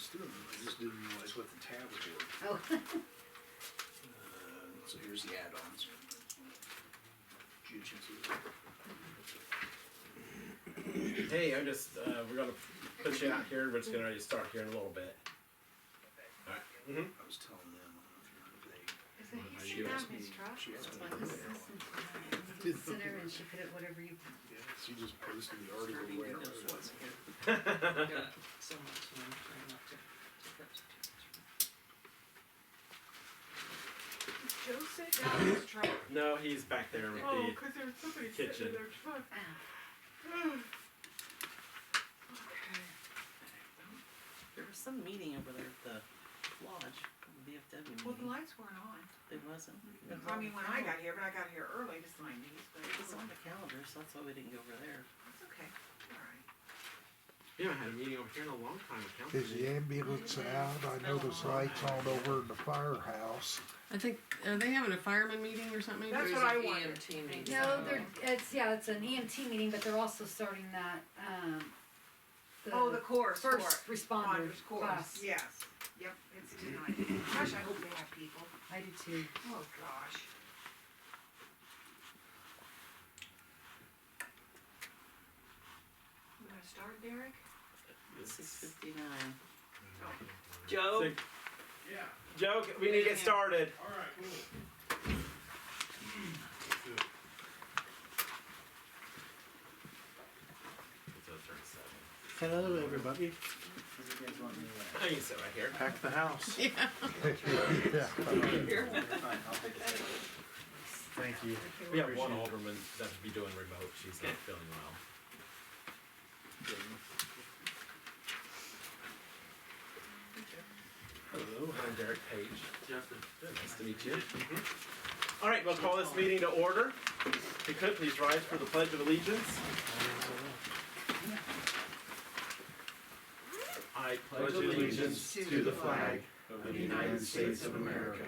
listed them, I just didn't realize what the tabs were. Oh, So here's the add-ons. Hey, I'm just, we're gonna put you out here, we're just gonna start here in a little bit. Alright. Mm-hmm. I was telling them, I don't know if they, is it she he asked got me, his truck? she asked me. Consider and she put it whatever you. Yeah, she just posted the article the way I wrote it. Got so much money trying not to take up too much. Does Joe sit down in his truck? No, he's back there with Oh, the, cause there was somebody kitchen. sitting in their truck. Okay. There was some meeting over there at the lodge, the VFW Well, the meeting. lights weren't on. It wasn't. It was I on mean, the when I calendar. got here, but I got here early to sign these, but It was on the calendar, so that's why we didn't go over there. it's okay, alright. we haven't had a meeting over here in a long time, a council Is the ambulance out? I know there's lights on over in the firehouse. I think, are they having a fireman meeting or something? That's There's what I an wondered. EMT meeting. No, it's an EMT meeting, but they're also starting that, Oh, the course, first responder responders course, class. yes, yep, it's tonight. Gosh, I hope they have people. I do too. Oh, gosh. We gonna start, Derek? 6:59. Oh. Joe? Six. Joe, we need to get started. Hello, everybody. I can sit right here. Pack the house. Yeah. Thank you. We have one alderman that should be doing remote, she's not feeling well. Hello, I'm Derek Page. Justin. Nice to meet you. All right, we'll call this meeting to order. If you could, please rise for the Pledge of Allegiance. I pledge allegiance to the flag of the United States of America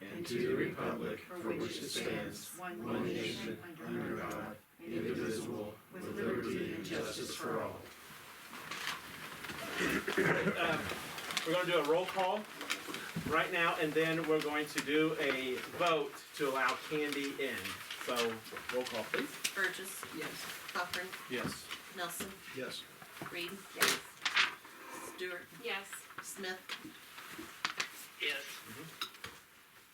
and to the republic for which it stands, one nation, under God, indivisible, with liberty and justice for all. We're going to do a roll call right now, and then we're going to do a vote to allow Candy in. So, roll call, please. Burgess? Yes. Cochran? Yes. Nelson? Yes. Reed? Yes. Stewart? Yes. Smith?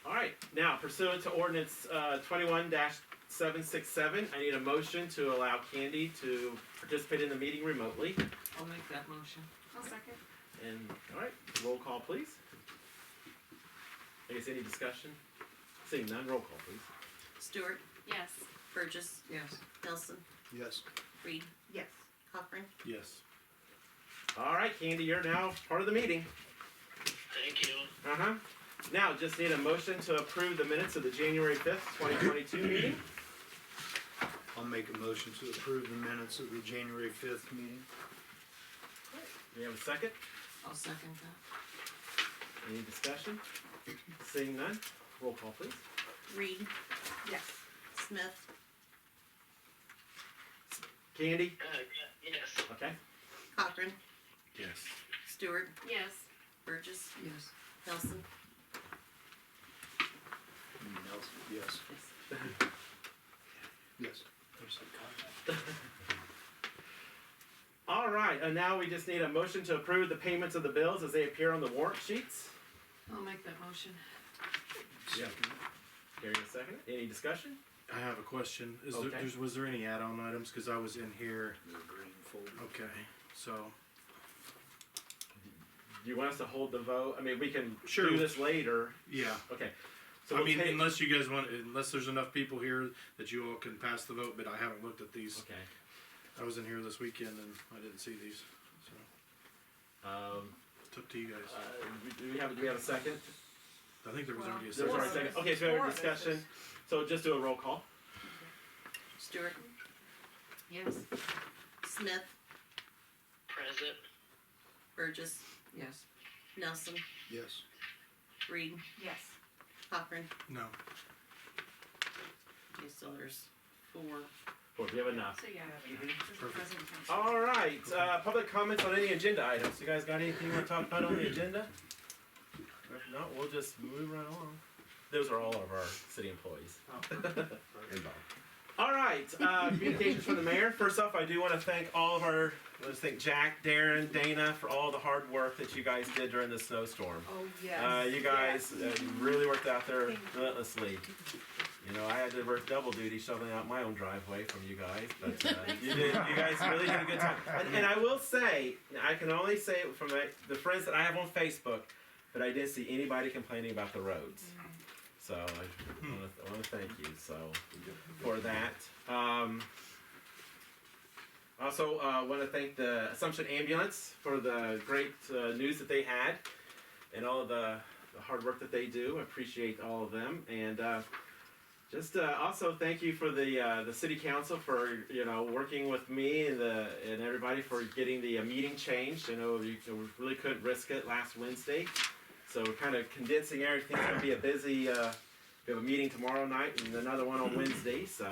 All right, now pursuant to ordinance 21-767, I need a motion to allow Candy to participate in the meeting remotely. I'll make that motion. I'll second. And, all right, roll call, please. I guess any discussion? Seeing none, roll call, please. Stewart? Yes. Burgess? Yes. Nelson? Yes. Reed? Yes. Cochran? Yes. All right, Candy, you're now part of the meeting. Thank you. Uh-huh. Now, just need a motion to approve the minutes of the January 5th, 2022 meeting. I'll make a motion to approve the minutes of the January 5th meeting. Do we have a second? I'll second that. Any discussion? Seeing none, roll call, please. Reed? Yes. Smith? Candy? Yes. Okay. Cochran? Yes. Stewart? Yes. Burgess? Yes. Nelson? Nelson. Yes. Yes. All right, and now we just need a motion to approve the payments of the bills as they appear on the warrant sheets. I'll make that motion. Yeah. Carry a second. Any discussion? I have a question. Okay. Was there any add-on items? Cause I was in here. The green folder. Okay, so. Do you want us to hold the vote? I mean, we can Sure. do this later. Yeah. Okay. So I we'll mean, take- unless you guys want, unless there's enough people here that you all can pass the vote, but I haven't looked at these. Okay. I was in here this weekend and I didn't see these, so it's up to you guys. Do we have a second? I think there was already a There's second. already a second. Okay, so we have a discussion. So just do a roll call. Stewart? Yes. Smith? Present. Burgess? Yes. Nelson? Yes. Reed? Yes. Cochran? No. Okay, so there's 4, 4, do you have enough? So, yeah, Mhm. this is President Council. All right, public comments on any agenda items. You guys got anything you want to talk about on the agenda? If not, we'll just move right along. Those are all of our city employees. All right, communications from the mayor. First off, I do want to thank all of our, let's thank Jack, Darren, Dana for all the hard work that you guys did during the snowstorm. Oh, yes. You guys really worked out there relentlessly. You know, I had to work double duty shoveling out my own driveway from you guys, but you guys really did a good time. And I will say, I can only say it from the friends that I have on Facebook, but I didn't see anybody complaining about the roads. So I want to thank you for that. Also, want to thank the Assumption Ambulance for the great news that they had and all of the hard work that they do. I appreciate all of them. And just also thank you for the city council for working with me and everybody for getting the meeting changed. I know we really couldn't risk it last Wednesday. So we're kind of condensing everything. It's going to be a busy, we have a meeting tomorrow night and another one on Wednesday. So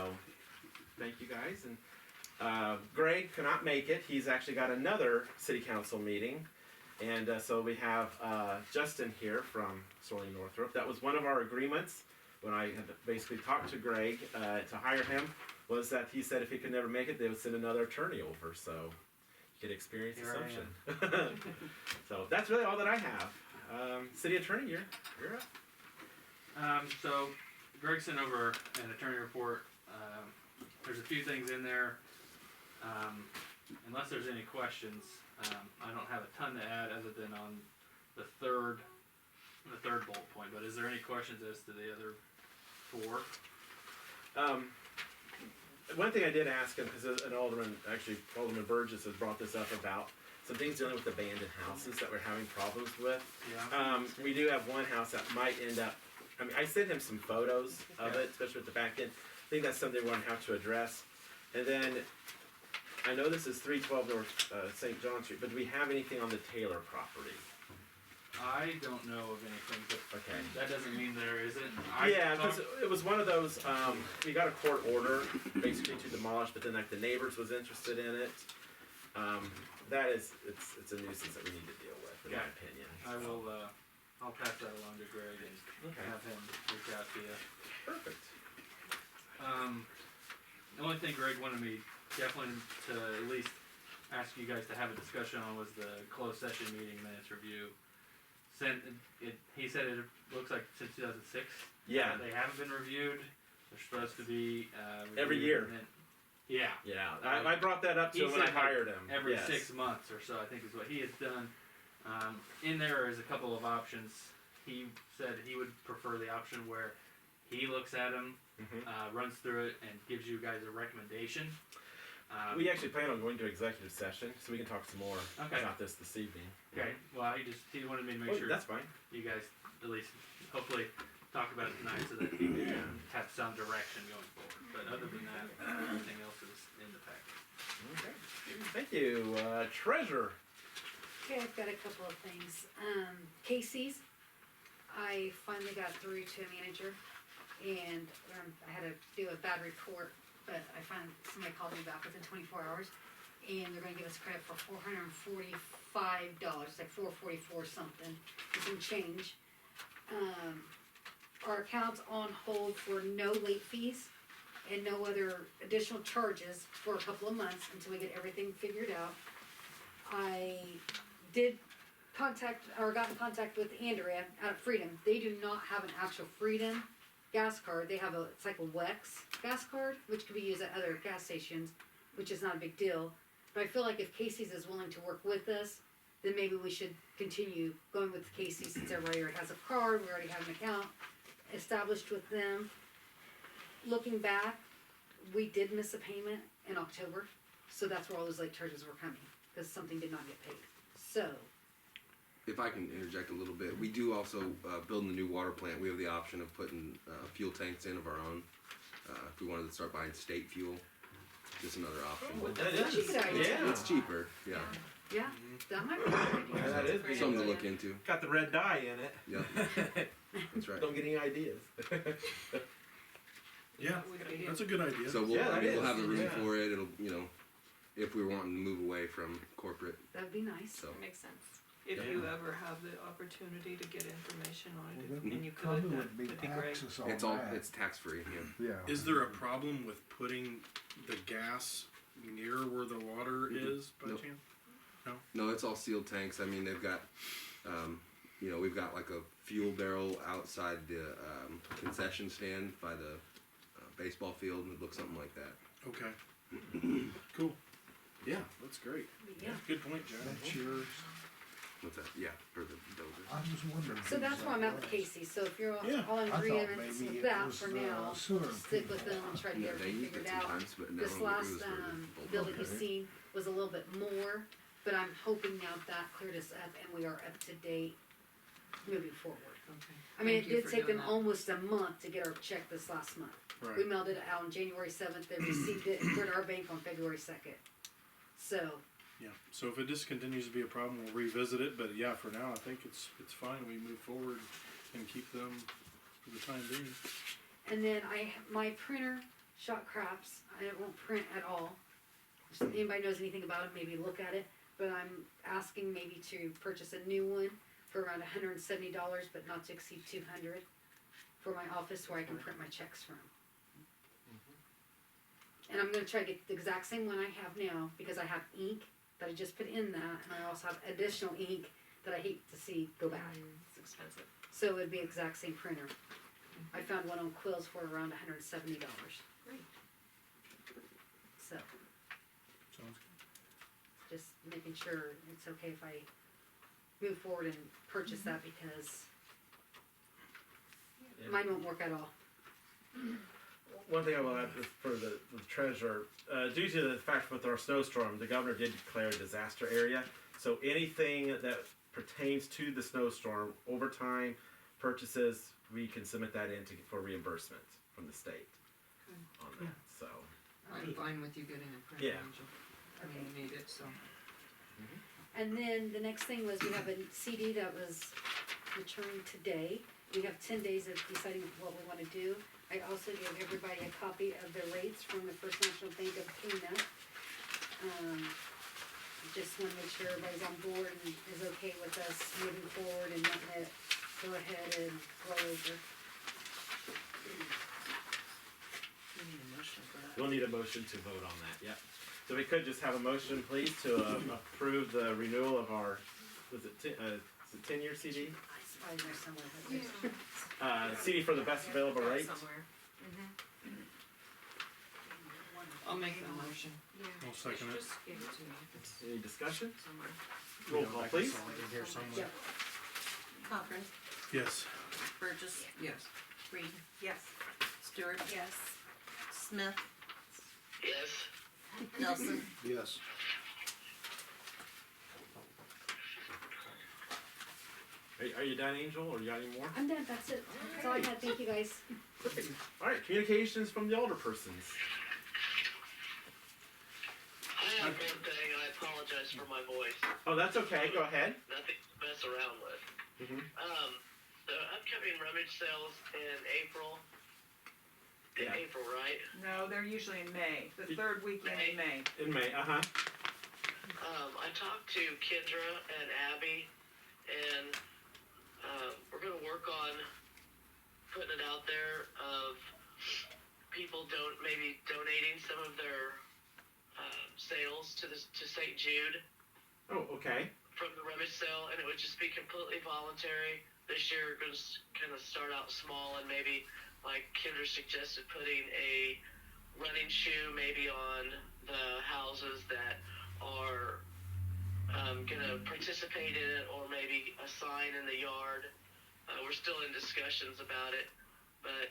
thank you guys. And Greg cannot make it. He's actually got another city council meeting. And so we have Justin here from Sterling Northrop. That was one of our agreements when I had basically talked to Greg to hire him, was that he said if he could never make it, they would send another attorney over. So he could experience Assumption. So that's really all that I have. City Attorney, you're up. So Greg sent over an attorney report. There's a few things in there. Unless there's any questions, I don't have a ton to add other than on the third bullet point. But is there any questions as to the other 4? One thing I did ask him, because Alderman Burgess has brought this up about some things dealing with abandoned houses that we're having problems with. Yeah. We do have one house that might end up, I sent him some photos of it, especially with the back end. I think that's something we're going to have to address. And then, I know this is 312 North St. John Street, but do we have anything on the Taylor property? I don't know of anything, but Okay. that doesn't mean there isn't. Yeah, because it was one of those, we got a court order basically to demolish, but then like the neighbors was interested in it. It's a nuisance that we need to deal with, in my opinion. I will. I'll pass that along to Greg and Okay. have him reach out to you. Perfect. The only thing Greg wanted me definitely to at least ask you guys to have a discussion on was the closed session meeting minutes review. He said it looks like since 2006. Yeah. They haven't been reviewed. They're supposed to be Every reviewed year. and then- yeah. Yeah, I brought that up to He him when I said, like, hired him. Every Yes. 6 months or so, I think is what he has done. In there is a couple of options. He said he would prefer the option where he looks at them, Mhm. runs through it, and gives you guys a recommendation. We actually plan on going to executive session, so we can talk some more Okay. about this evening. Okay. Well, he wanted me to make Oh, sure that's fine. you guys at least hopefully talk about it tonight so that he can have some direction going forward. But other than that, everything else is in the packet. Okay. Thank you. Treasurer. Okay, I've got a couple of things. Casey's, I finally got through to a manager, and I had to do a bad report, but I found somebody called me back within 24 hours, and they're gonna give us credit for $445, like $444 something, and some change. Our account's on hold for no late fees and no other additional charges for a couple of months until we get everything figured out. I did got in contact with Andrea out of Freedom. They do not have an actual Freedom gas card. They have it's like a WEX gas card, which could be used at other gas stations, which is not a big deal. But I feel like if Casey's is willing to work with us, then maybe we should continue going with Casey's since everybody already has a card, we already have an account established with them. Looking back, we did miss a payment in October, so that's where all those late charges were coming, because something did not get paid. So, If I can interject a little bit, we do also, building the new water plant, we have the option of putting fuel tanks in of our own. If we wanted to start buying state fuel, just another option. That That's a good idea. Yeah. It's cheaper, yeah. yeah, that might be a good idea. Yeah, that is good. Something to look into. Got the red dye in it. Yep, that's right. Don't get any ideas. Yeah, Would be- that's a good idea. So we'll, Yeah, I that mean, we'll is, have the room yeah. for it. It'll, you know, if we're wanting to move away from corporate, That'd be nice. so. Makes sense. If Yeah. you ever have the opportunity to get information on Well, it, then and you probably could, that would be would be great. taxes on It's all, that. it's tax free, yeah. Yeah. Is there a problem with putting the gas near where the water is by Nope. chance? No, it's all sealed tanks. I mean, they've got, you know, we've got like a fuel barrel outside the concession stand by the baseball field. It looks something like that. Okay. Cool. Yeah, that's great. Yeah. Good point, Jack. That's yours. What's that? Yeah, for the Dover. I was wondering. So whose that's where I'm that at with was. Casey, so if you're all Yeah. all in I thought agreement maybe with it that was for the now, sewer stick with people. them and try to Yeah, get they everything used figured it out. sometimes, but no, This it last was for bill that you've Okay. seen was a little bit more, but I'm hoping now that cleared us up and we are up to date moving forward. Okay. I mean, it Thank you did for take doing them that. almost a month to get our check this last month. We Right. mailed it out on January 7th, they received it and put it in our bank on February 2nd. So, Yeah. So if it just continues to be a problem, we'll revisit it. But yeah, for now, I think it's fine. We move forward and keep them for the time being. and then my printer shot craps, it won't print at all. If anybody knows anything about it, maybe look at it, but I'm asking maybe to purchase a new one for around $170, but not to exceed 200 for my office where I can print my checks from. And I'm gonna try to get the exact same one I have now, because I have ink that I just put in that, and I also have additional ink that I hate to see go bad. It's expensive. So it'd be exact same printer. I found one on Quills for around $170. Great. So, Sounds just making sure it's okay if I move forward and purchase that, because mine won't work at all. One thing I will add for the treasurer, due to the fact with our snowstorm, the governor did declare a disaster area. So anything that pertains to the snowstorm, overtime purchases, we can submit that in for reimbursement from the state on that. So I'm fine with you getting a print, Yeah. Angel. I mean, you need it, so. And then the next thing was we have a CD that was returned today. We have 10 days of deciding what we wanna do. I also gave everybody a copy of the rates from the First National Bank of Kenya. Just wanna make sure everybody's on board and is okay with us moving forward and letting it go ahead and roll over. We need a motion for that. we'll need a motion to vote on that. Yep. So we could just have a motion, please, to approve the renewal of our, was it 10-year CD? I probably know somewhere. CD for the best available rate. Somewhere. I'll make the motion. I'll second it. Just give it to me. Any discussion? Somewhere. Roll Yeah, call, I please. saw it in here somewhere. Yep. Cochran, Yes. Burgess, Yes. Reed, Yes. Stewart. Yes. Smith, Yes. Nelson. Yes. Are you done, Angel, or you got any more? I'm done, that's it. That's all I had, thank you guys. Perfect. All right, communications from the alderpersons. I have one thing. I apologize for my voice. Oh, that's okay. Go ahead. Nothing to mess around with. Mhm. The upcoming rummage sales in April. In Yeah. April, right? No, they're usually in May, the third weekend in May. In May. I talked to Kendra and Abby, and we're going to work on putting it out there of people maybe donating some of their sales to St. Jude Oh, okay. from the rummage sale, and it would just be completely voluntary. This year, we're going to kind of start out small, and maybe, like Kendra suggested, putting a running shoe maybe on the houses that are going to participate in it, or maybe a sign in the yard. We're still in discussions about it, but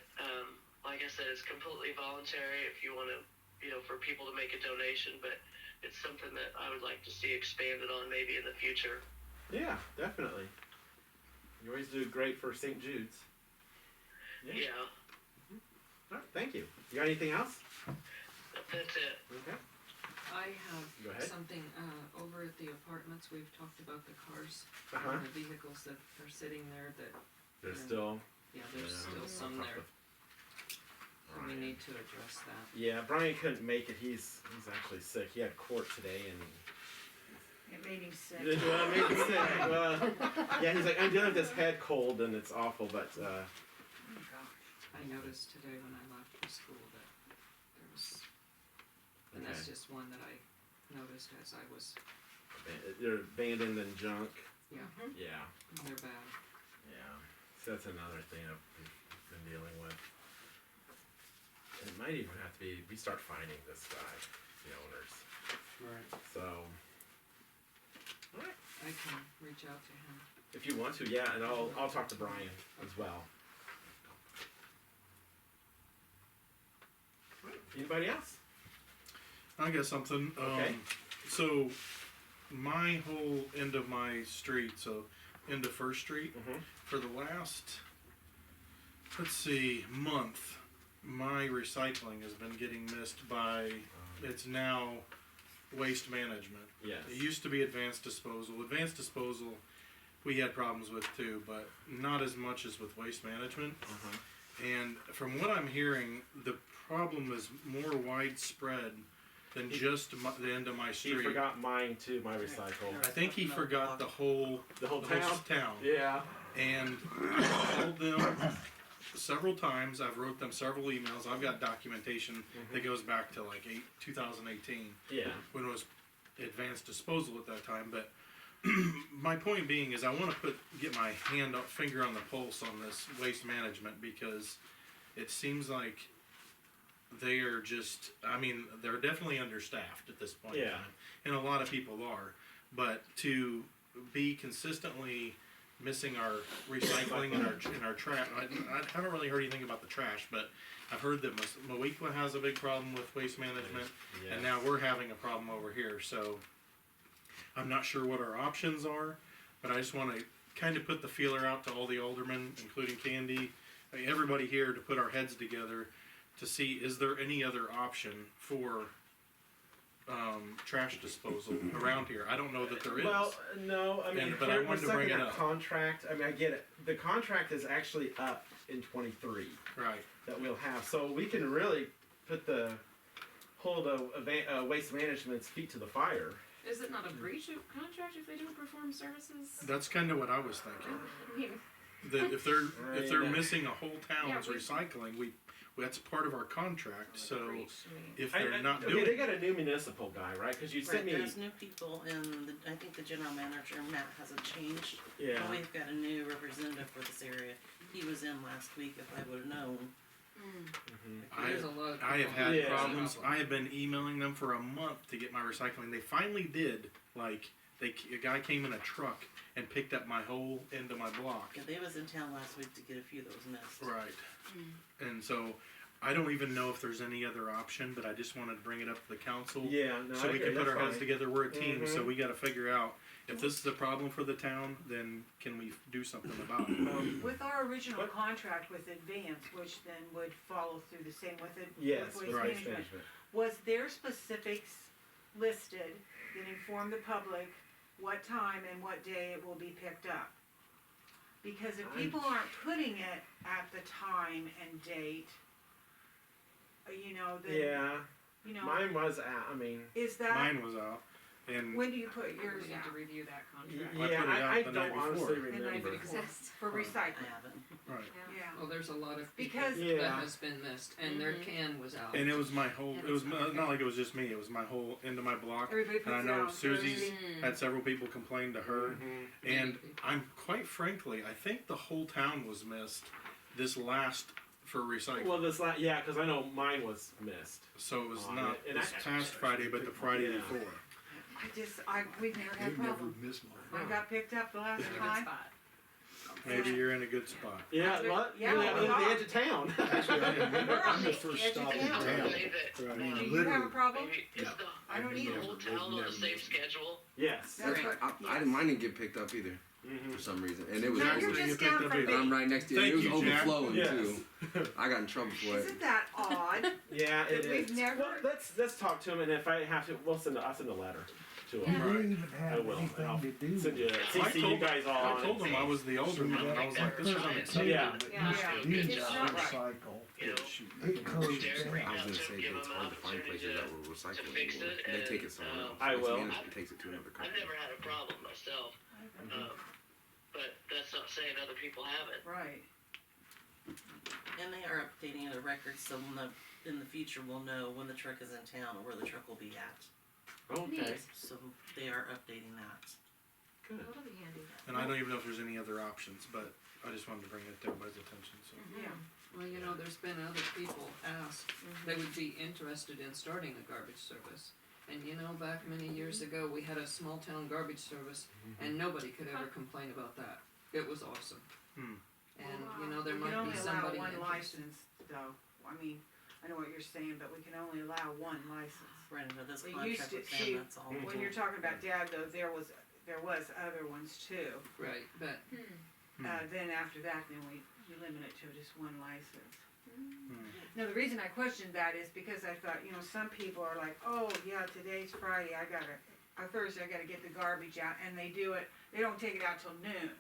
like I said, it's completely voluntary if you want to, for people to make a donation, but it's something that I would like to see expanded on maybe in the future. Yeah, definitely. You always do great for St. Jude's. Yeah, All right, thank you. You got anything else? that's it. Okay. I Go have ahead. something, over at the apartments, we've talked about the cars Uh-huh. and the vehicles that are sitting there that, There's still. yeah, there's still some there. So we need to address that. Yeah, Brian couldn't make it. He's actually sick. He had court today, and It made him sick. well, it made him sick. Yeah, he's like, I'm dealing with this head cold, and it's awful. But Oh, gosh. I noticed today when I left for school that there was, and that's Okay. just one that I noticed as I was, they're abandoned and junk. yeah, Yeah, they're bad. yeah. So that's another thing I've been dealing with. It might even have to be. We start finding this guy, the owners. Right. So, I can reach out to him. if you want to, yeah, and I'll talk to Brian as well. Anybody else? I got something. Okay. So my whole end of my street, so end of First Street, Mm-hmm. for the last, let's see, month, my recycling has been getting missed by, it's now Waste Management. Yes. It used to be Advanced Disposal. Advanced Disposal, we had problems with too, but not as much as with Waste Management. Uh-huh. And from what I'm hearing, the problem is more widespread than just the end of my He street. forgot mine too, my recycle. I think he forgot the whole The whole town? town. Yeah. And I called them several times. I've wrote them several emails. I've got documentation that goes back to like 2018 Yeah. when it was Advanced Disposal at that time. But my point being is I want to get my finger on the pulse on this Waste Management, because it seems like they are just, I mean, they're definitely understaffed at this point in Yeah. time, and a lot of people are, but to be consistently missing our recycling and our trash, I haven't really heard anything about the trash, but I've heard that Moequa has a big problem with Waste Management, Yeah. and now we're having a problem over here, so I'm not sure what our options are, but I just want to kind of put the feeler out to all the aldermen, including Candy, I mean, everybody here, to put our heads together to see, is there any other option for trash disposal around here? I don't know that there is. Well, no, I mean, But I wanted to bring it that up. contract. I mean, I get it. The contract is actually up in 23 Right. that we'll have, so we can really put hold Waste Management's feet to the fire. Is it not a breach of contract if they don't perform services? That's kind of what I was thinking. I mean, That if they're Yeah. missing a whole town's Yeah, recycling, that's part of our contract. So breach, I mean. if they're not okay, doing they got a new municipal guy, right? Because you sent Right, me. there's new people, and I think the general manager, Matt, hasn't changed. Yeah. But we've got a new representative for this area. He was in last week, if I would've known. There's a lot of I have people had Yeah. problems. I have been emailing them for a month to get my recycling. They finally did. Like a guy came in a truck and picked up my whole end of my block. Yeah, they was in town last week to get a few that was missed. Right. And so I don't even know if there's any other option, but I just wanted to bring it up to the council. Yeah, no, So I we agree, can put our that's heads fine. together. We're a team, so Mhm. we gotta figure out if this is a problem for the town, then can we do something about it? With our original What? contract with Advance, which then would follow through the same with it, Yes, with with Waste Waste Management, was there specifics listed that inform the public what time and what day it will be picked up? Because if people aren't putting it at the time and date, then, Yeah, mine know, was out. I mean, is that, Mine was out, and when do you put yours We need to out? review that contract. I yeah, put it out I the don't night before. honestly The night remember. before, for I recycling, haven't. right. yeah. Well, there's a lot of people Because- Yeah. that has been missed, and their can was out. And it was my whole. Yeah, It was that's not like it was just me. It was my whole end of my block. Everybody puts And I it know out. Susie's Mm. had several people complain to her, Mhm. and I'm quite frankly, I think the whole town was missed this last for recycling. Well, yeah, because I know mine was missed. So it was on not it, and this I- past Friday, but the Friday Yeah. before. We've never had a problem. missed mine. Mine got picked up the last In a good time. spot. Maybe you're in a good spot. Yeah, Yeah, you're we on the are. edge of town. Actually, We're on I'm the the first edge of stop in town. town. Believe it. I Um, mean, Do you have a literally. problem? Maybe is Yeah. I don't the either. whole town on the same schedule? Yes. That's Right. what- I didn't, mine didn't get picked up either Mhm. for some reason, and it was No, Jackson you're didn't just get picked down up from either. and I'm right next to it. Thank It was you, Jack. overflowing Yes. too. I got in trouble for it. Isn't that odd? Yeah, it We've is. never- Well, let's talk to him, and if I have to, I'll send a letter. to You them. didn't even I have will, and I'll anything to do send you, with it. I CC you told- guys all I on told it. them I was the alderman, and I was like, this is unacceptable. Yeah. That Yeah, used yeah. to be It's a not right. cycle. You know, It closed Derek down. reached I was out gonna to say him, give that it's him hard an to find opportunity places that to- will recycle to fix anymore. it, They take it and, somewhere else. I Waste will. Management takes it to another I've company. never had a problem myself, but that's not saying other people haven't. Right. And they are updating the records, so we'll know, in the future, we'll know when the truck is in town or where the truck will be at. Okay, So they are updating that. good. That'll be handy. And I don't even know if there's any other options, but I just wanted to bring it to everybody's attention, so. Yeah. Well, you know, there's been other people asked, they would be interested in starting a garbage service. And you know, back many years ago, we had a small town garbage service, and nobody could ever complain about that. It was awesome. Hmm. And, you know, there We can might only be allow somebody one interested. license, though. I mean, I know what you're saying, but we can only allow one license. Right under this We contract used to- with see, them, that's all. When you're talking about Dad, though, there was other ones too. Right, but Then after that, then we limit it to just one license. Hmm. No, the reason I questioned that is because I thought, you know, some people are like, oh, yeah, today's Friday, or Thursday, I gotta get the garbage out, and they do it, they don't take it out till noon.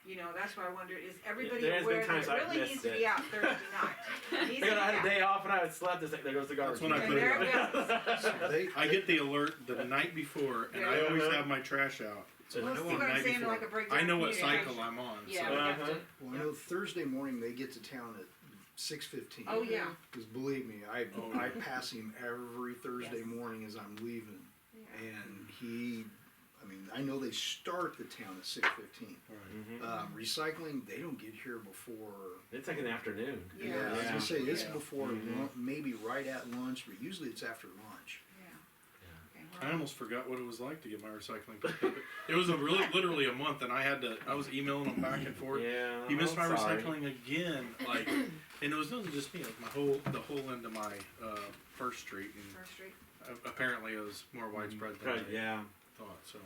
You know, that's why I wondered, is everybody there has been aware that times it I've really missed needs to it. be out Thursday night? It needs I to be had a out. day off and I slept, there goes the garbage. That's when I And put it there out. it goes. They, I get the alert the night before, and I Yeah. always have my trash out. So Well, I know see on what the I'm night saying, before. like a breakdown I know what communication. cycle I'm on. yeah, So. we have Uh-huh. to. well, I know Thursday morning they get to town at 6:15. Oh, yeah. Because believe me, I Oh, I yeah. pass him every Thursday Yes. morning as I'm leaving, Yeah. and I mean, I know they start the town at 6:15. Mhm. Recycling, they don't get here before. It's like an afternoon. Yeah. I was Yeah. gonna say it's Yeah. before Mhm. maybe right at lunch, but usually it's after lunch. Yeah. Okay, I well, almost forgot what it was like to get my recycling picked up. It was literally a month, and I was emailing them back and forth. Yeah. You missed my I'm sorry. recycling again, like, and it wasn't just me, like the whole end of my First Street, and First Street. apparently it was more widespread than Right, I yeah. thought. So,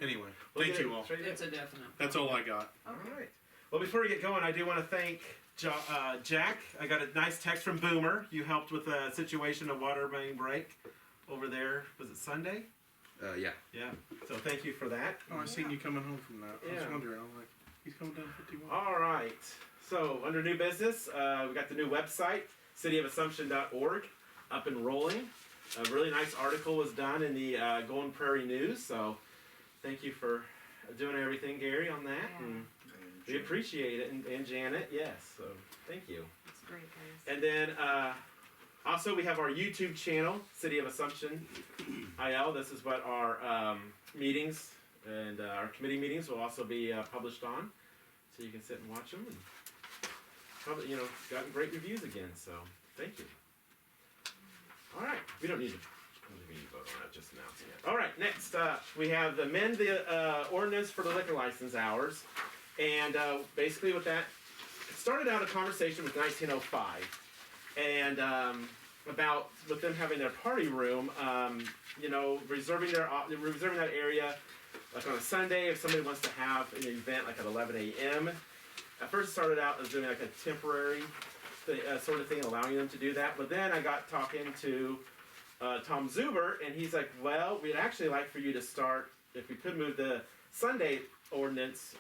anyway, Well, thank yeah, you all. it's right there. It's a definite. That's all I got. Alright. Well, before we get going, I do want to thank Jack. I got a nice text from Boomer. You helped with a situation, a water main break over there. Was it Sunday? Yeah. Yeah. So thank you for that. Oh, I seen you coming home from that. I was Yeah. wondering. I was like, he's coming down 51. All right. So under new business, we got the new website, cityofassumption.org, up and rolling. A really nice article was done in the Golden Prairie News. So thank you for doing everything, Gary, on that. Yeah. And we appreciate it, and Janet, yes. So thank you. It's great, guys. And then also we have our YouTube channel, City of Assumption IL. This is what our meetings and our committee meetings will also be published on, so you can sit and watch them. And probably, gotten great reviews again. So thank you. All right, we don't need to vote on that, just announcing it. All right, next we have amend the ordinance for the liquor license hours, and basically with that, it started out a conversation with 1905, and about with them having their party room, reserving that area, like on a Sunday if somebody wants to have an event like at 11 a.m. At first it started out as doing like a temporary sort of thing, allowing them to do that. But then I got talking to Tom Zuber, and he's like, well, we'd actually like for you to start, if we could move the Sunday ordinance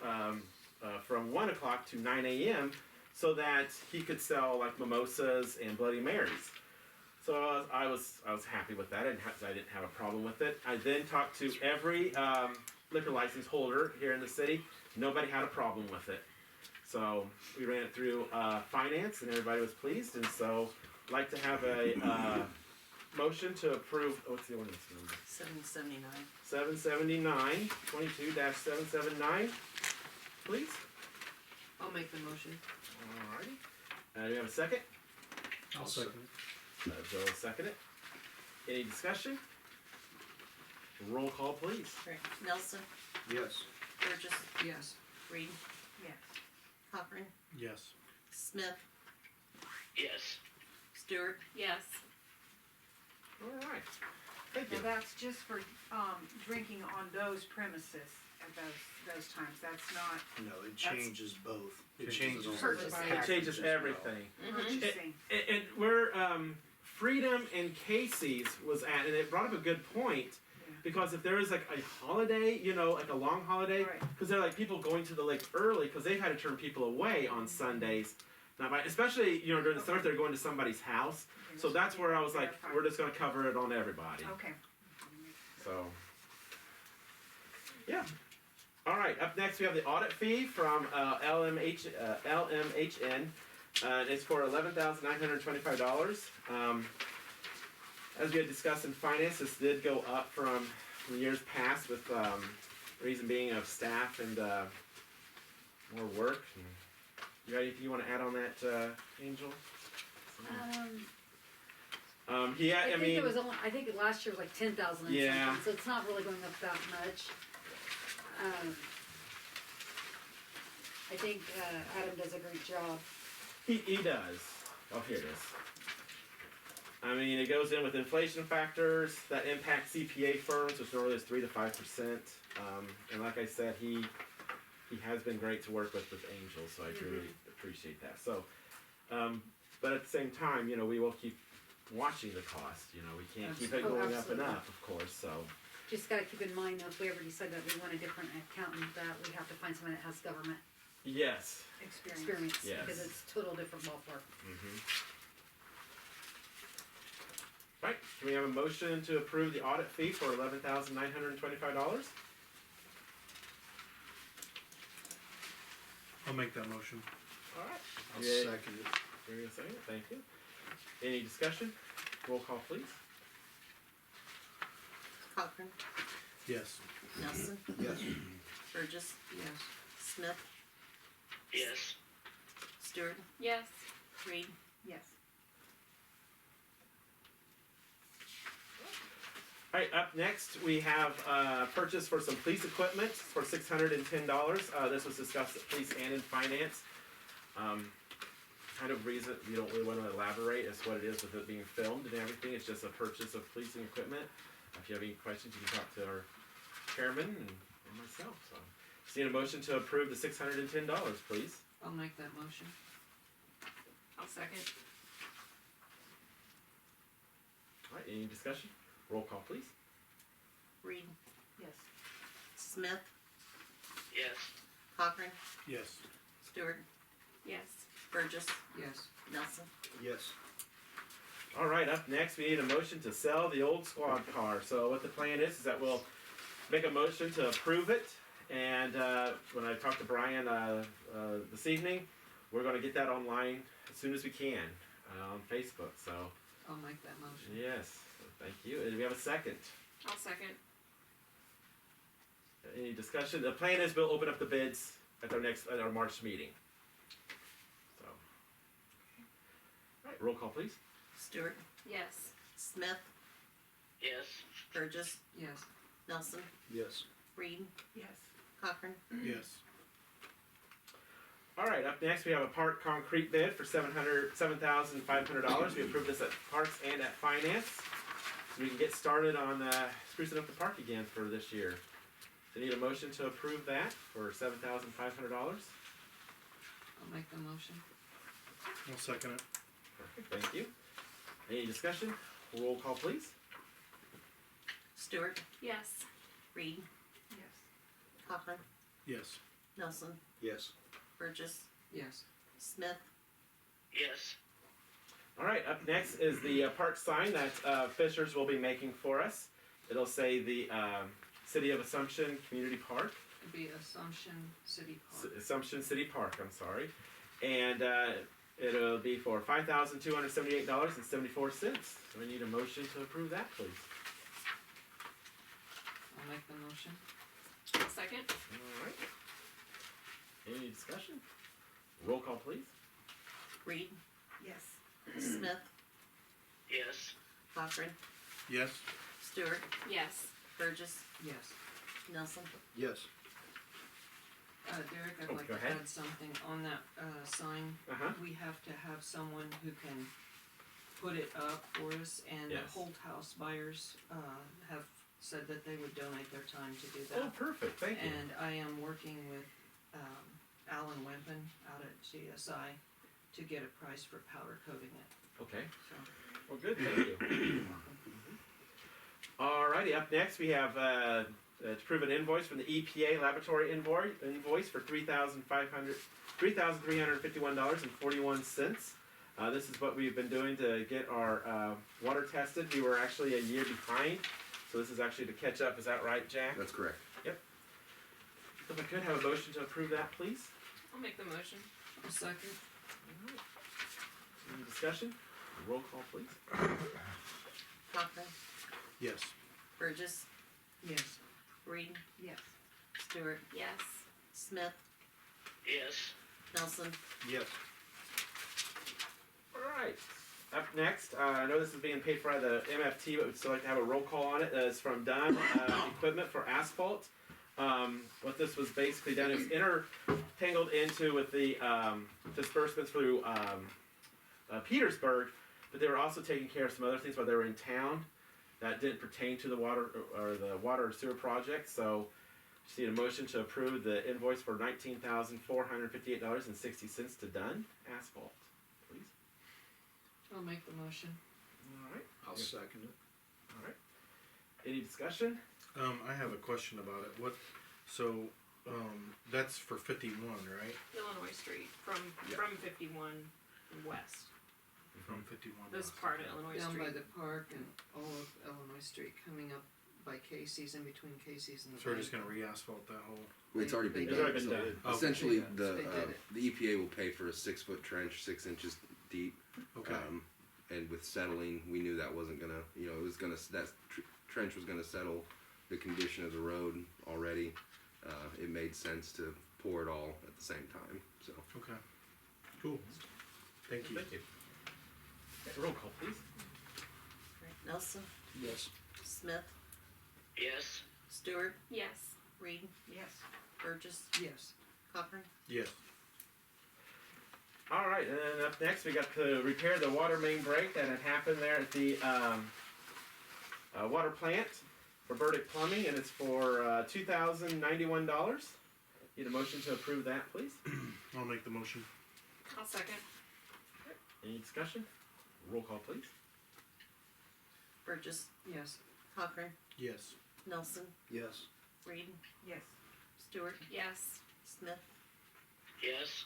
from 1 o'clock to 9 a.m. so that he could sell like mimosas and Bloody Marys. So I was happy with that. I didn't have a problem with it. I then talked to every liquor license holder here in the city. Nobody had a problem with it. So we ran it through finance, and everybody was pleased. And so I'd like to have a motion to approve. What's the ordinance number? 779. 779, 22-779, please. I'll make the motion. Alrighty. Do we have a second? I'll second it. Joe will second it. Any discussion? Roll call, please. Right. Nelson, Yes. Burgess, Yes. Reed, Yes. Cochran, Yes. Smith, Yes. Stewart. Yes. Alright. Thank Now you. that's just for, drinking on those premises at those times. That's not No, it changes both. It changes all Purchasing. the It It packages changes as well. everything. purchasing. And where Freedom and Casey's was at, and it brought up a good point, because if there is like a holiday, you know, like a long holiday, Right. because they're like people going to the lake early because they've had to turn people away on Sundays. Now, especially you know during the summer, if they're going to somebody's house. So that's where I was like, we're just gonna cover it on everybody. Okay. So, yeah. All right. Up next, we have the audit fee from LMHN. It's for $11,925. As we had discussed in finance, this did go up from years past, with reason being of staff and more work. You got anything you want to add on that, Angel? Yeah, I think mean, it was only, I think last year was like 10,000 and Yeah. something, so it's not really going up that much. I think Adam does a great job. he does. Oh, here it is. I mean, it goes in with inflation factors that impact CPA firms, which normally is 3 to 5%. And like I said, he has been great to work with Angel, so I really appreciate that. So, but at the same time, you know, we will keep watching the cost. You know, we can't keep it Oh, going up and absolutely. up, of course. So, Just gotta keep in mind though, if we ever decide that we want a different accountant, that we have to find someone that has government yes. experience. Yes. Because it's total different ballpark. Right. Can we have a motion to approve the audit fee for $11,925? I'll make that motion. All right. I'll Yeah. second it. Give me a second. Thank you. Any discussion? Roll call, please. Cochran, Yes. Nelson, Yes. Burgess, Yes. Smith, Yes. Stewart, Yes. Reed, Yes. All right, up next we have purchase for some police equipment for $610. This was discussed at police and in finance. Kind of reason you don't really want to elaborate as what it is with it being filmed and everything. It's just a purchase of policing equipment. If you have any questions, you can talk to our chairman and myself. So, just need a motion to approve the $610, please. I'll make that motion. I'll second. All right, any discussion? Roll call, please. Reed, Yes. Smith, Yes. Cochran, Yes. Stewart, Yes. Burgess, Yes. Nelson. Yes. All right, up next we need a motion to sell the old squad car. So what the plan is that we'll make a motion to approve it, and when I talked to Brian this evening, we're going to get that online as soon as we can on Facebook. So I'll make that motion. yes, thank you. And do we have a second? I'll second. Any discussion? The plan is we'll open up the bids at our March meeting. So, all right, roll call, please. Stewart, Yes. Smith, Yes. Burgess, Yes. Nelson, Yes. Reed, Yes. Cochran, Yes. All right, up next we have a park concrete bid for $7,500. We approved this at Parks and at Finance, so we can get started on sprucing up the park again for this year. So need a motion to approve that for $7,500. I'll make the motion. I'll second it. Perfect, thank you. Any discussion? Roll call, please. Stewart, Yes. Reed, Yes. Cochran, Yes. Nelson, Yes. Burgess, Yes. Smith, Yes. All right, up next is the park sign that Fishers will be making for us. It'll say the City of Assumption Community Park. It'd be Assumption City Park. Assumption City Park, I'm sorry. And it'll be for $5,278.74. So we need a motion to approve that, please. I'll make the motion. I'll second. All right. Any discussion? Roll call, please. Reed, Yes. Smith, Yes. Cochran, Yes. Stewart, Yes. Burgess, Yes. Nelson. Yes. Derek, I'd Oh, like go to ahead. add something on that sign. Uh-huh. We have to have someone who can put it up for us, and Yes. the Holt House buyers have said that they would donate their time to do that. Oh, perfect. Thank you. And I am working with Alan Wempen out at GSI to get a price for powder coating it. Okay. So, Well, good. Thank you. you're welcome. Alrighty, up next we have to prove an invoice from the EPA laboratory invoice for $3,351.41. This is what we've been doing to get our water tested. We were actually a year behind, so this is actually to catch up. Is that right, Jack? That's correct. If I could have a motion to approve that, please. I'll make the motion. A second. Any discussion? Roll call, please. Cochran, Yes. Burgess, Yes. Reed, Yes. Stewart, Yes. Smith, Yes. Nelson. Yes. Alright. Up next, I know this is being paid for by the MFT, but we'd still like to have a roll call on it. It's from Dunn Equipment for Asphalt. What this was basically done is intertangled into with the disbursements through Petersburg, but they were also taking care of some other things while they were in town that didn't pertain to the water or the water or sewer project. So, just need a motion to approve the invoice for $19,458.60 to Dunn Asphalt, please. I'll make the motion. All right. I'll second it. All right. Any discussion? I have a question about it. That's for 51, right? Illinois Street from Yeah. 51 west. From 51. This part of Illinois Down by Street. the park and all of Illinois Street coming up by Casey's, in between Casey's and the So we're bank. just gonna re-asphalt that whole. Well, it's already been They done. did. It's already been so done. Essentially, Okay. the They did it. EPA will pay for a 6-foot trench, 6 inches deep. Okay. And with settling, we knew that wasn't gonna, it was gonna, trench was gonna settle the condition of the road already. It made sense to pour it all at the same time, so. Okay. Cool. Thank you. Thank you. Okay, roll call, please. Nelson, Yes. Smith, Yes. Stewart, Yes. Reed, Yes. Burgess, Yes. Cochran. Yes. All right, and then up next we got to repair the water main break that had happened there at the water plant for Burdick Plumbing, and it's for $2,091. Need a motion to approve that, please. I'll make the motion. I'll second. Any discussion? Roll call, please. Burgess, Yes. Cochran, Yes. Nelson, Yes. Reed, Yes. Stewart, Yes. Smith. Yes.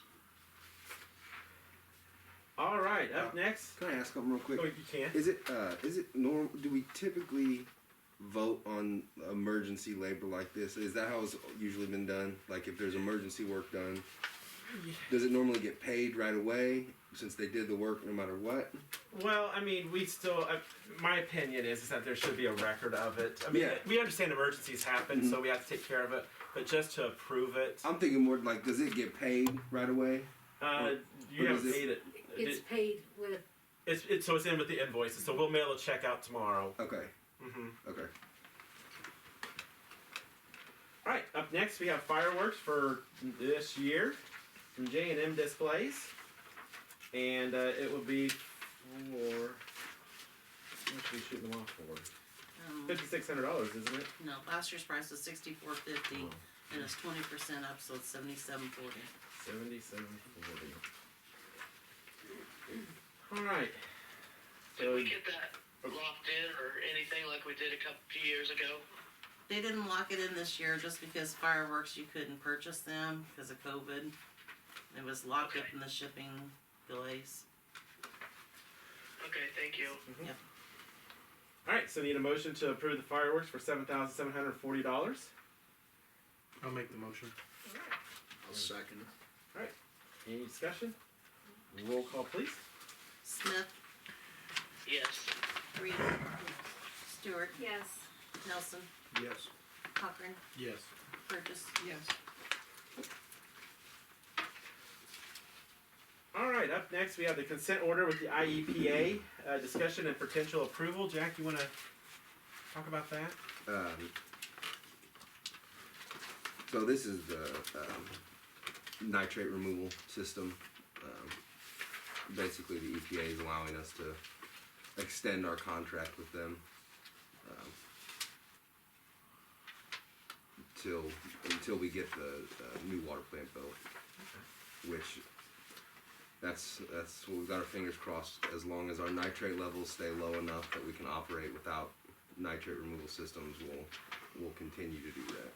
All right, up next. Can I ask something real quick? Oh, you can. Is it normal? Do we typically vote on emergency labor like this? Is that how it's usually been done? Like if there's emergency work done, does it normally get paid right away since they did the work no matter what? Well, I mean, we still. My opinion is that there should be a record of it. I mean, Yeah. we understand emergencies happen, so we have to take care of it. But just to approve it, I'm thinking more like, does it get paid right away? you or haven't does it- paid it. It's paid with, So it's in with the invoices. So we'll mail a check out tomorrow. Okay. Mm-hmm. Okay. All right. Up next, we have fireworks for this year from J&M Displays, and it will be for. How much are we shooting them off for? $5,600, isn't it? No, last year's price was $64.50, and it's 20% up, so it's $77.40. $77.40. All right. Did we get that locked in or anything like we did a few years ago? They didn't lock it in this year just because fireworks, you couldn't purchase them because of COVID. It was locked up in the shipping delays. Okay, thank you. Yep. All right. So need a motion to approve the fireworks for $7,740. I'll make the motion. I'll second it. Any discussion? Roll call, please. Smith, Yes. Reed, Stewart, Yes. Nelson, Yes. Cochran, Yes. Burgess. Yes. All right. Up next, we have the consent order with the IEPA discussion and potential approval. Jack, you want to talk about that? So this is the nitrate removal system. Basically, the EPA is allowing us to extend our contract with them until we get the new water plant built. Which that's what we've got our fingers crossed. As long as our nitrate levels stay low enough that we can operate without nitrate removal systems will continue to do that.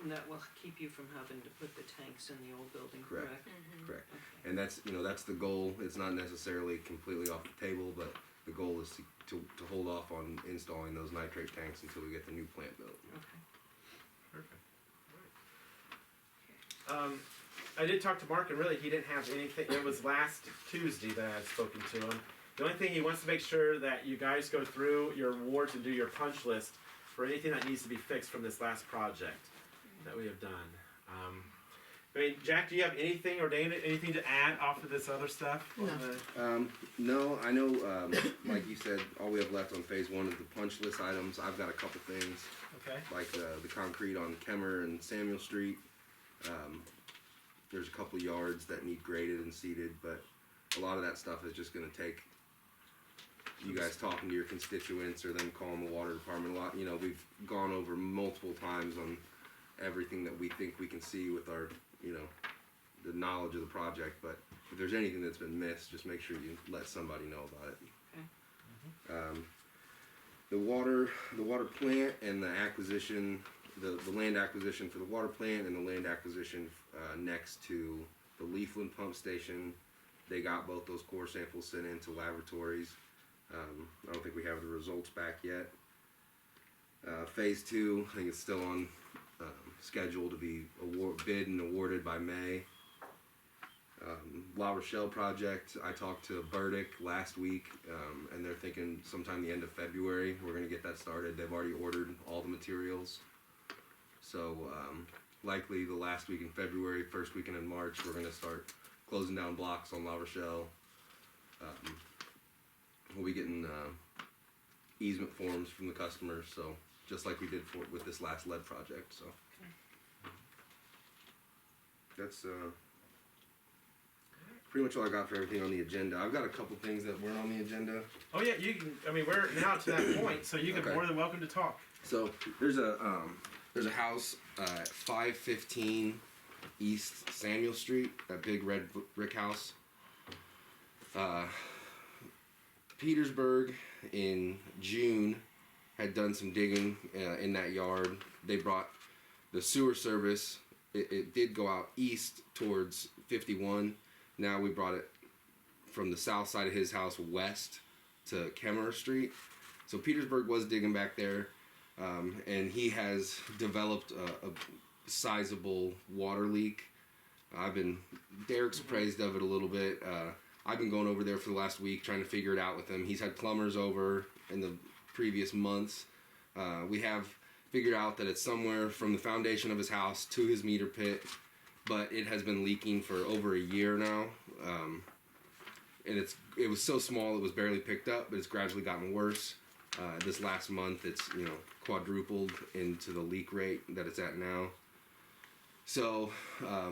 And that will keep you from having to put the tanks in the old building, Correct. correct? Correct. Okay. And that's, that's the goal. It's not necessarily completely off the table, but the goal is to hold off on installing those nitrate tanks until we get the new plant built. Okay. Perfect. I did talk to Mark, and really he didn't have anything. It was last Tuesday that I had spoken to him. The only thing he wants to make sure that you guys go through your awards and do your punch list for anything that needs to be fixed from this last project that we have done. I mean, Jack, do you have anything, or Dana, anything to add off of this other stuff? No. No, I know, like you said, all we have left on phase one is the punch list items. I've got a couple things, Okay. like the concrete on Kemmer and Samuel Street. There's a couple yards that need graded and seeded, but a lot of that stuff is just gonna take you guys talking to your constituents or them calling the water department a lot. We've gone over multiple times on everything that we think we can see with our, the knowledge of the project, but if there's anything that's been missed, just make sure you let somebody know about it. Okay. The water plant and the acquisition, the land acquisition for the water plant and the land acquisition next to the Leafland pump station, they got both those core samples sent into laboratories. I don't think we have the results back yet. Phase 2, I think it's still on schedule to be bid and awarded by May. La Rochelle project, I talked to Burdick last week, and they're thinking sometime the end of February we're going to get that started. They've already ordered all the materials. So likely the last week in February, first weekend in March, we're going to start closing down blocks on La Rochelle. We'll be getting easement forms from the customers, so just like we did with this last lead project. So that's pretty much all I got for everything on the agenda. I've got a couple things that weren't on the agenda. Oh yeah, you can. I mean, we're now to that point, so you can Okay. more than welcome to talk. So there's a house at 515 East Samuel Street, that big red brick house. Petersburg in June had done some digging in that yard. They brought the sewer service. It did go out east towards 51. Now we brought it from the south side of his house west to Kemmer Street. So Petersburg was digging back there, and he has developed a sizable water leak. Derek's appraised of it a little bit. I've been going over there for the last week trying to figure it out with him. He's had plumbers over in the previous months. We have figured out that it's somewhere from the foundation of his house to his meter pit, but it has been leaking for over a year now. And it was so small it was barely picked up, but it's gradually gotten worse. This last month it's quadrupled into the leak rate that it's at now. So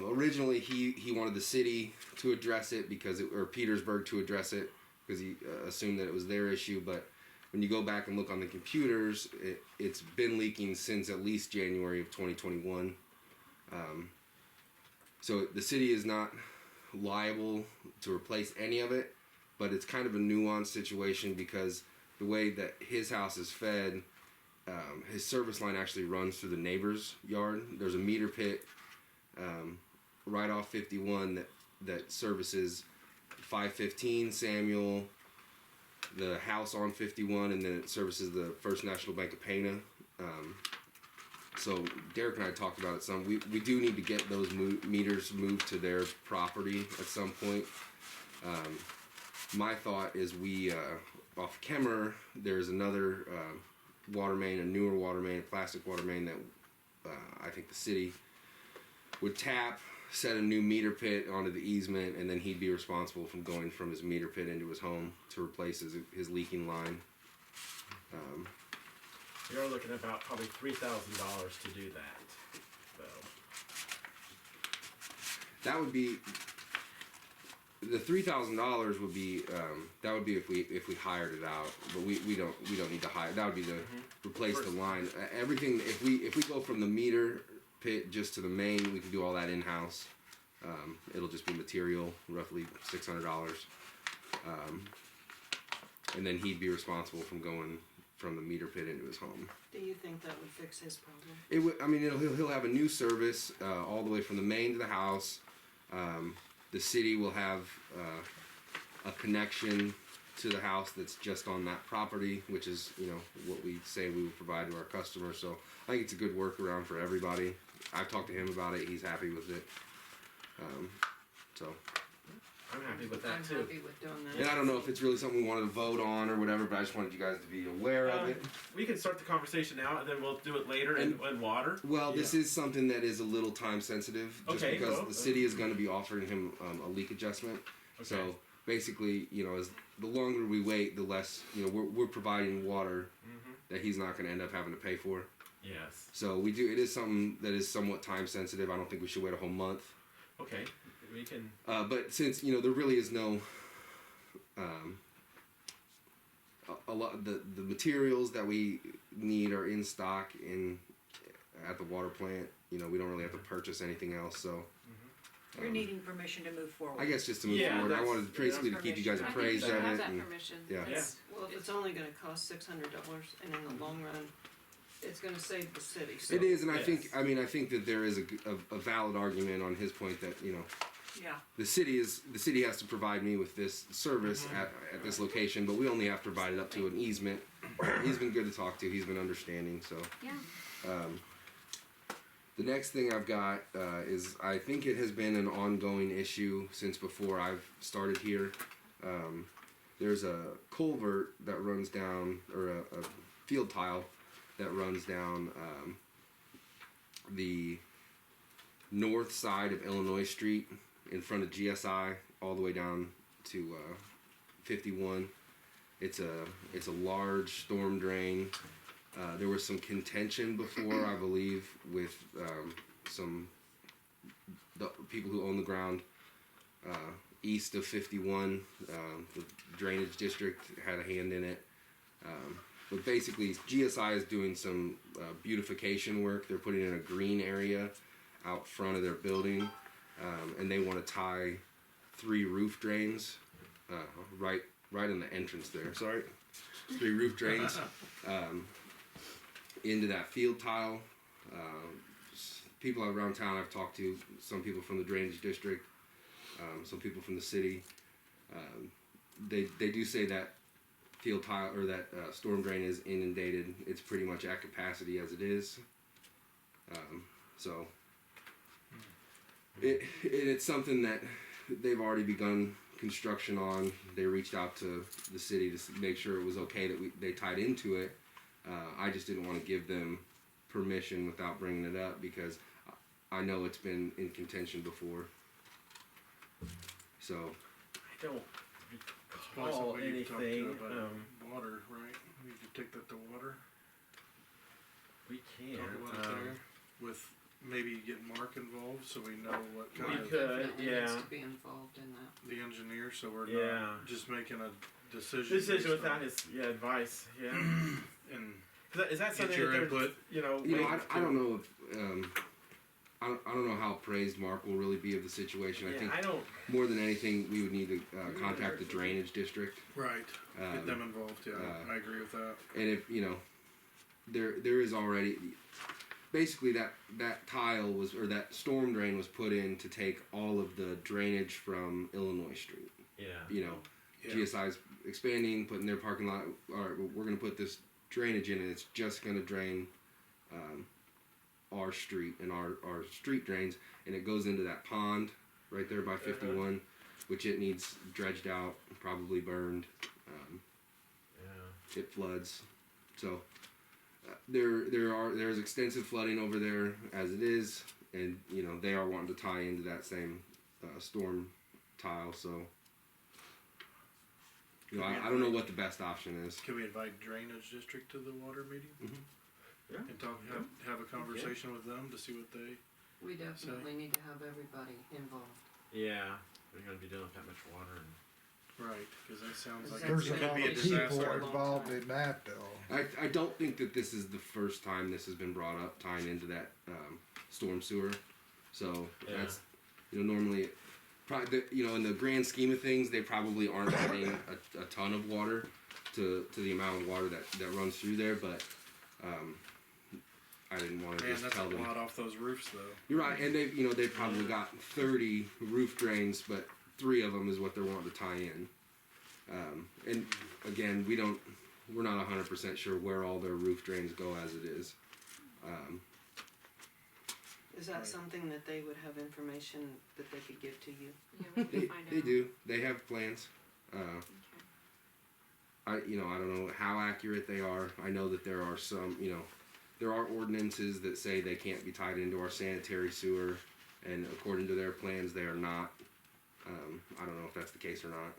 originally he wanted the city to address it or Petersburg to address it because he assumed that it was their issue. But when you go back and look on the computers, it's been leaking since at least January of 2021. So the city is not liable to replace any of it, but it's kind of a nuanced situation because the way that his house is fed, his service line actually runs through the neighbor's yard. There's a meter pit right off 51 that services 515 Samuel, the house on 51, and then it services the First National Bank of Pana. So Derek and I talked about it some. We do need to get those meters moved to their property at some point. My thought is off Kemmer, there's another water main, a newer water main, a plastic water main that I think the city would tap, set a new meter pit onto the easement, and then he'd be responsible from going from his meter pit into his home to replace his leaking line. You're looking at about probably $3,000 to do that. So That would be the $3,000 would be that would be if we hired it out, but we don't need to hire. That would be to replace the line. Everything if we go from the meter pit just to the main, we can do all that in house. It'll just be material, roughly $600, and then he'd be responsible from going from the meter pit into his home. Do you think that would fix his problem? It would. I mean, he'll have a new service all the way from the main to the house. The city will have a connection to the house that's just on that property, which is what we say we would provide to our customers. So I think it's a good workaround for everybody. I've talked to him about it. He's happy with it. So. I'm happy with that I'm too. happy with doing that. And I don't know if it's really something we wanted to vote on or whatever, but I just wanted you guys to be aware of it. We can start the conversation now, and then we'll do it later in water. Well, this is something that is a little time sensitive, just Okay, because well, the city is going to be offering him a leak adjustment. Okay. So basically, as the longer we wait, the less we're providing water that he's not going to end up having to pay for. Yes. So we do. It is something that is somewhat time sensitive. I don't think we should wait a whole month. Okay. We can. But since there really is no a lot the materials that we need are in stock at the water plant. We don't really have to purchase anything else. So You're needing permission to move forward. I guess just to move Yeah, forward, I that's- wanted basically to keep you guys I think appraised you should of have it. that and- permission. yeah. It's- Well, if it's only gonna cost $600, and in the long run, it's gonna save the city, so. It is, and I Yes. think that there is a valid argument on his point that Yeah. the city has to provide me with this service at this location, but we only have to provide it up to an easement. He's been good to talk to. He's been understanding. So Yeah. the next thing I've got is I think it has been an ongoing issue since before I've started here. There's a culvert that runs down, or a field tile that runs down the north side of Illinois Street in front of GSI all the way down to 51. It's a large storm drain. There was some contention before, I believe, with the people who own the ground east of 51. The drainage district had a hand in it. But basically, GSI is doing some beautification work. They're putting in a green area out front of their building, and they want to tie 3 roof drains right in the entrance there. Sorry, 3 roof drains into that field tile. People around town I've talked to, some people from the drainage district, some people from the city. They do say that field tile or that storm drain is inundated. It's pretty much at capacity as it is. So it's something that they've already begun construction on. They reached out to the city to make sure it was okay that they tied into it. I just didn't want to give them permission without bringing it up because I know it's been in contention before. So I don't Probably recall somebody you talked to anything. about water, right? We could take that to water. We can. Talk about it there with maybe get Mark involved so we know what kind We of could, Definitely yeah. needs to be involved in that. the engineer, so we're Yeah. not just making a decision. Decision based without on- his advice. Yeah. and Is that something your that they're, input. I don't know if I don't know how appraised Mark will really be of the situation. I Yeah, think I don't. more than anything we would need to contact the drainage district. right, get them Um, involved. Yeah, I agree with that. and if there is already basically that tile was or that storm drain was put in to take all of the drainage from Illinois Street. Yeah. Yeah. GSI's expanding, putting their parking lot. All right, we're going to put this drainage in, and it's just going to drain our street and our street drains, and it goes into that pond right there by 51, which it needs dredged out, probably burned. Yeah. It floods, so there's extensive flooding over there as it is, and they are wanting to tie into that same storm tile. So I don't know what the best option is. Can we invite drainage district to the water meeting Yeah. and have a conversation with them to see what they? We definitely need to have everybody involved. Yeah. We're gonna be dealing with that much water. And Right, because that sounds like There's it's a going to lot be a of people disaster. involved in that though. I don't think that this is the first time this has been brought up tying into that storm sewer. So Yeah. that's normally, probably in the grand scheme of things, they probably aren't adding a ton of water to the amount of water that runs through there, but I didn't want to Man, just that's tell a them. lot off those roofs though. You're right, and they've probably got 30 roof drains, but 3 of them is what they're wanting to tie in. And again, we're not 100% sure where all their roof drains go as it is. Is that something that they would have information that they could give to you? Yeah, we can They, find they out. do. They have plans. Okay. I don't know how accurate they are. I know that there are some, there are ordinances that say they can't be tied into our sanitary sewer, and according to their plans, they are not. I don't know if that's the case or not.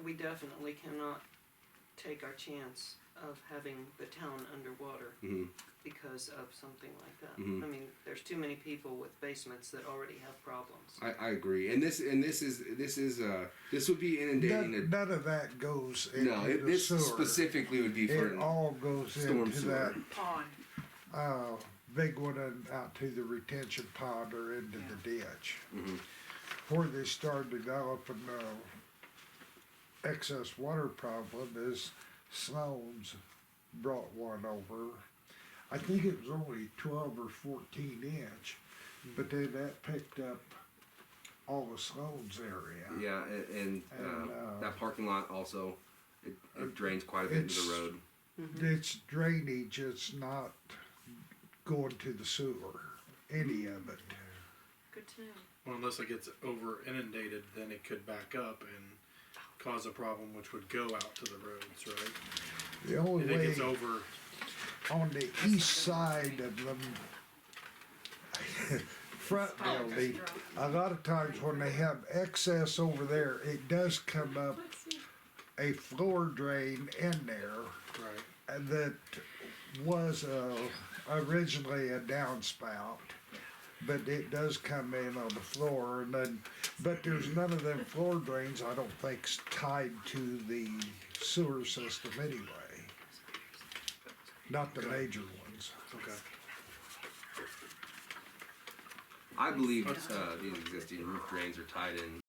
We definitely cannot take our chance of having the town underwater hmm because of something like that. Mhm. I mean, there's too many people with basements that already have problems. I agree, and this would be inundating. None of that goes No, into the this sewer. specifically would be for It all goes storm into sewer. Pond. that, big one and out to the retention pond or into the ditch. Mhm. Where they started developing, excess water problem is Sloan's brought one over. I think it was only 12 or 14 inch, but then that picked up all of Sloan's area. Yeah, and that parking lot also it drains quite a bit into the it's- road. It's drainage, it's not going to the sewer, any of it. Good to know. Well, unless it gets over inundated, then it could back up and cause a problem, which would go out to the roads, right? The only If it way gets over, on the east side of them front building, a lot of times when they have excess over there, it does come up a floor drain in there right? and that was originally a downspout, but it does come in on the floor, and then, but there's none of them floor drains I don't think's tied to the sewer system anyway. Not the Okay. major ones. Okay. I believe these existing roof drains are tied in